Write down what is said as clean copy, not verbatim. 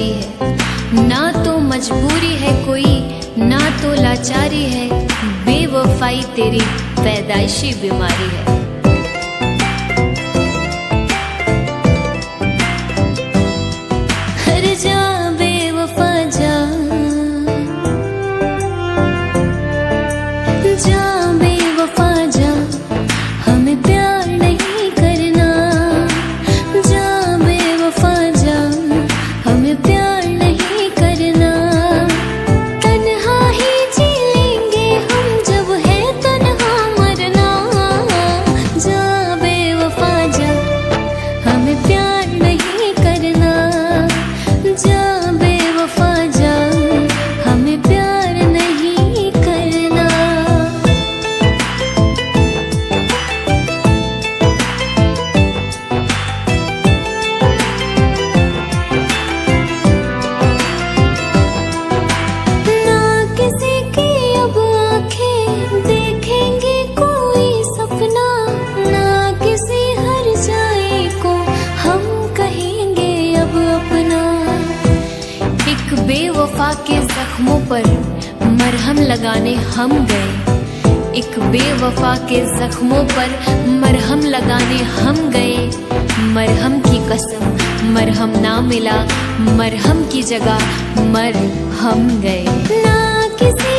मजबूरी है, ना तो मजबूरी है कोई, ना तो लाचारी है, बेवफाई तेरी पैदाइशी बीमारी है। हर जा बेवफा जा, जा बेवफा जा, हमें प्यार नहीं करना। जा बेवफा जा, हमें प्यार नहीं करना। तन्हा ही जी लेंगे हम, जब है तन्हा मरना। जा बेवफा जा, हमें प्यार नहीं करना। जा बेवफा जा, हमें प्यार नहीं करना। ना किसी की अब आंखें देखेंगे कोई सपना, ना किसी हर जाए को हम कहेंगे अब अपना। एक बेवफा के जख्मों पर मरहम लगाने हम गए, एक बेवफा के जख्मों पर मरहम लगाने हम गए। मरहम की कसम मरहम ना मिला, मरहम की जगह मर हम गए। ना किसी